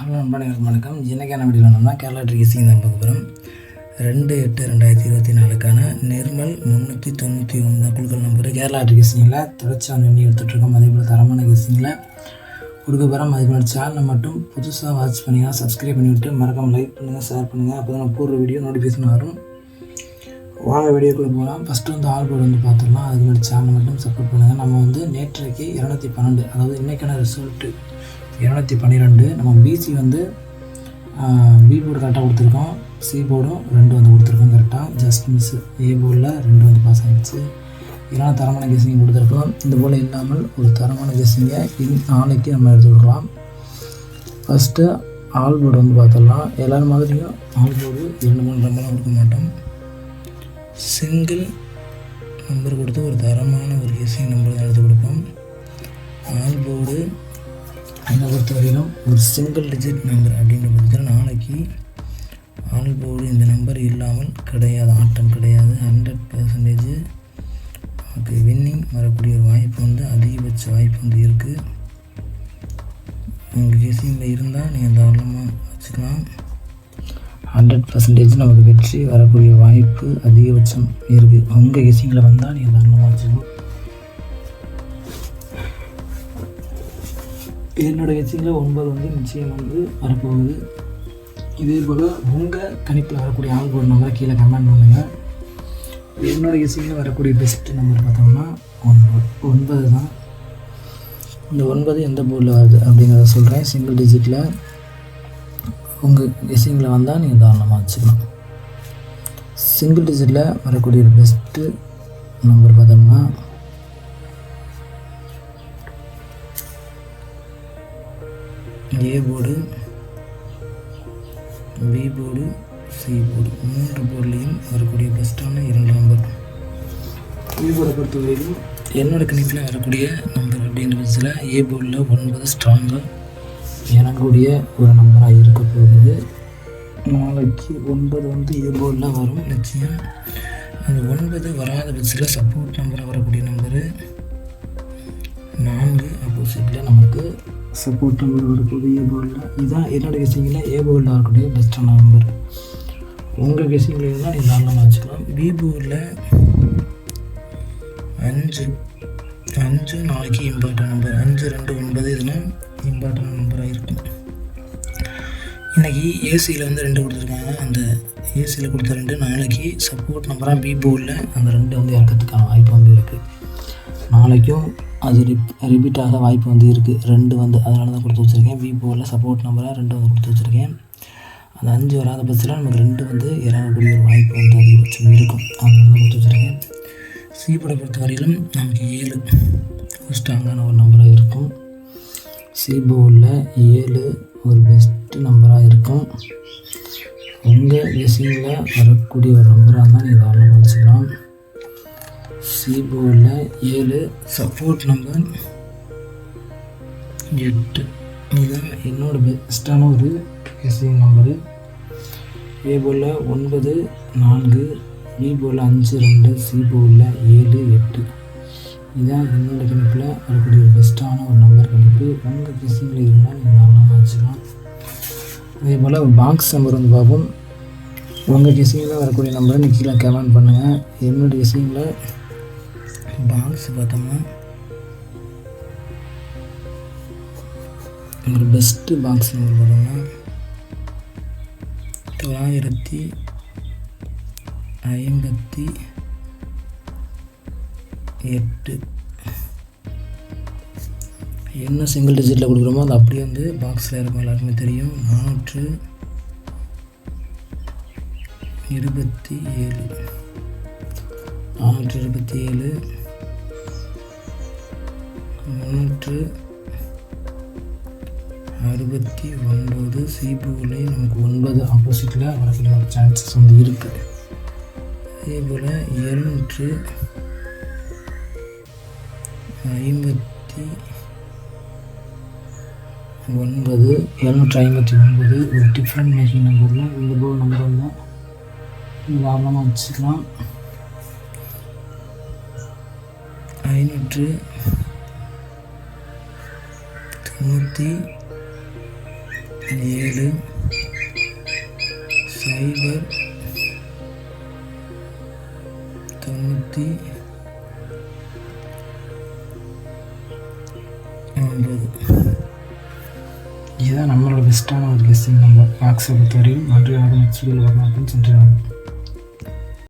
Hello நண்பர்களுக்கு வணக்கம். இன்றைக்கான வீடியோவில் என்னன்னா கேரளா ட்ரிகேசிங் தான் பார்க்க போகிறோம். 2/8/2024 நிர்மல் 399 குழுக்கள் நம்பர் கேரளா ட்ரிகேசிங்கில் தொடர்ச்சியாக எண்ணி எடுத்துகிட்ருக்கோம். அதே போல் தரமான கேசிங்கில் கொடுக்க போகிறோம். அதுக்கு முன்னாடி சேனலை மட்டும் புதுசாக வாட்ச் பண்ணிங்கன்னா சப்ஸ்கிரைப் பண்ணிவிட்டு மறக்காமல் லைக் பண்ணுங்கள், ஷேர் பண்ணுங்கள். அப்போ தான் நான் போடுற வீடியோ நோட்டிஃபிகேஷன் வரும். வாங்க வீடியோக்குள்ளே போகலாம். ஃபஸ்ட்டு ஆல் போர்டு பார்த்துடலாம். அதுக்கு முன்னாடி சேனலை மட்டும் சப்போர்ட் பண்ணுங்கள். நம்ம நேற்றைக்கு 212, அதாவது இன்றைக்கான ரிசல்ட்டு 212. நம்ம பிசி பி போர்டு கரெக்டாக கொடுத்துருக்கோம், சி போர்டும் 2 கொடுத்துருக்கோம் கரெக்டாக. ஜஸ்ட் மிஸ் ஏ போர்டில் 2 பாஸ் ஆகிடுச்சு. இதனால் தரமான கெஸிங் கொடுத்துருக்கோம். இந்த போல் இல்லாமல் ஒரு தரமான கெஸிங்கை நாளைக்கு நம்ம எடுத்து கொடுக்கலாம். ஃபஸ்ட்டு ஆல் போர்டு பார்த்துடலாம். எல்லோரும் மாதிரியும் ஆல் போர்டு 2-3 நம்பர்லாம் கொடுக்க மாட்டோம். சிங்கிள் நம்பர் கொடுத்து ஒரு தரமான ஒரு கெஸிங் நம்பர் தான் எடுத்து கொடுப்போம். ஆல் போர்டு என்னை பொறுத்த வரையிலும் ஒரு சிங்கிள் டிஜிட் நம்பர் அப்படின்ற பட்சத்தில் நாளைக்கு ஆல் போர்டு இந்த நம்பர் இல்லாமல் கிடையாது, ஆட்டம் கிடையாது. 100% நமக்கு வின்னிங் வரக்கூடிய ஒரு வாய்ப்பு அதிகபட்ச வாய்ப்பு இருக்குது. உங்கள் கெஸிங்கில் இருந்தால் நீங்கள் தாராளமாக வச்சுக்கலாம். 100% நமக்கு வெற்றி வரக்கூடிய வாய்ப்பு அதிகபட்சம் இருக்குது. உங்கள் கெஸிங்கில் வந்தால் நீங்கள் தாராளமாக வச்சுக்கலாம். என்னோடய கெஸிங்கில் 9 நிச்சயம் வரப்போகுது. இதே போல் உங்கள் கணிப்பில் வரக்கூடிய ஆல் போர்டு நம்பரை கீழே கமெண்ட் பண்ணுங்கள். என்னோடய கெஸிங்கில் வரக்கூடிய பெஸ்ட்டு நம்பர் பார்த்தோம்னா 9 தான். இந்த 9 எந்த போர்டில் வருது அப்படிங்கிறத சொல்கிறேன். சிங்கிள் டிஜிட்டில் உங்கள் கெஸிங்கில் வந்தால் நீங்கள் தாராளமாக வச்சுக்கலாம். சிங்கிள் டிஜிட்டில் வரக்கூடிய பெஸ்ட்டு நம்பர் பார்த்தோம்னா A board, B board, C board 3 போர்டுலேயும் வரக்கூடிய பெஸ்ட்டான 2 நம்பர். பி போர்டை பொறுத்தவரைக்கும் என்னோடய கணிப்பில் வரக்கூடிய நம்பர் அப்படின்ற பட்சத்தில் ஏ போர்டில் 9 ஸ்ட்ராங்காக இறங்கக்கூடிய ஒரு நம்பராக இருக்க போகுது. நாளைக்கு 9 ஏ போர்டில் வரும் நிச்சயம். அந்த 9 வராத பட்சத்தில் சப்போர்ட் நம்பராக வரக்கூடிய நம்பரு 4 ஆப்போசிட்டில் நமக்கு சப்போர்ட் நம்பர் வரக்கூடிய ஏ போர்டில். இதுதான் என்னோடய கெஸிங்கில் ஏ போர்டில் வரக்கூடிய பெஸ்ட்டான நம்பர். உங்கள் கெஸிங்கில் இருந்தால் நீங்கள் தாராளமாக வச்சுக்கலாம். பி போர்டில் 5 நாளைக்கு இம்பார்ட்டன் நம்பர். 5, 2, 9 இதெல்லாம் இம்பார்ட்டன் நம்பராக இருக்கும். இன்றைக்கி ஏசியில் 2 கொடுத்துருக்காங்க. அந்த ஏசியில் கொடுத்த 2 நாளைக்கு சப்போர்ட் நம்பராக பி போர்டில் அந்த 2 இறக்கிறதுக்கான வாய்ப்பு இருக்குது. நாளைக்கும் அது ரிப்பீட் ஆக வாய்ப்பு இருக்குது. 2 அதனால தான் கொடுத்து வச்சுருக்கேன். பி போர்டில் சப்போர்ட் நம்பராக 2 கொடுத்து வச்சுருக்கேன். அந்த 5 வராத பட்சத்தில் நமக்கு 2 இறங்கக்கூடிய ஒரு வாய்ப்பு அதிகபட்சம் இருக்கும். அதனால தான் கொடுத்து வச்சுருக்கேன். சி போர்டை பொறுத்த வரையிலும் நமக்கு 7 ஸ்ட்ராங்கான ஒரு நம்பராக இருக்கும். சி போர்டில் 7 ஒரு பெஸ்ட்டு நம்பராக இருக்கும். உங்கள் கெஸிங்கில் வரக்கூடிய ஒரு நம்பராக இருந்தால் நீங்கள் தாராளமாக வச்சுக்கலாம். சி போர்டில் 7 சப்போர்ட் நம்பர் 8. இதுதான் என்னோட பெஸ்ட்டான ஒரு கெஸிங் நம்பரு. ஏ போர்டில் 9, 4, பி போர்டில் 5, 2, சி போர்டில் 7, 8. இதுதான் என்னோட கணிப்பில் வரக்கூடிய ஒரு பெஸ்ட்டான ஒரு நம்பர் கணிப்பு. உங்கள் கெஸிங்கில் இருந்தால் நீங்கள் தாராளமாக வச்சுக்கலாம். அதே போல் ஒரு பாக்ஸ் நம்பர் பார்ப்போம். உங்கள் கெஸிங்கில் வரக்கூடிய நம்பரை நீங்கள் கீழே கமெண்ட் பண்ணுங்கள். என்னோடய கெஸிங்கில் பாக்ஸ் பார்த்தோம்னா ஒரு பெஸ்ட்டு பாக்ஸ் நம்பர் பார்த்தோம்னா 958. என்ன சிங்கிள் டிஜிட்டில் கொடுக்குறோமோ அது அப்படியே பாக்ஸில் இருக்கும். எல்லாருக்குமே தெரியும். 427 369. சி போர்டில் நமக்கு 9 ஆப்போசிட்டில் வரக்கூடிய ஒரு சான்சஸ் இருக்குது. அதே போல் 759 ஒரு டிஃப்ரெண்ட் மேக்கிங் நம்பரில் இந்த போர்டு நம்பர் தான் தாராளமாக வச்சுக்கலாம். 590 7 0 99. இதுதான் நம்மளோட பெஸ்ட்டான ஒரு கெஸ்ஸிங் நம்பர். மார்க்ஸை பொறுத்தவரையும் நன்றி வணக்கம். நெக்ஸ்ட் வீடியோவில் பார்க்கலாம். அப்படின்னு சொல்லிட்டு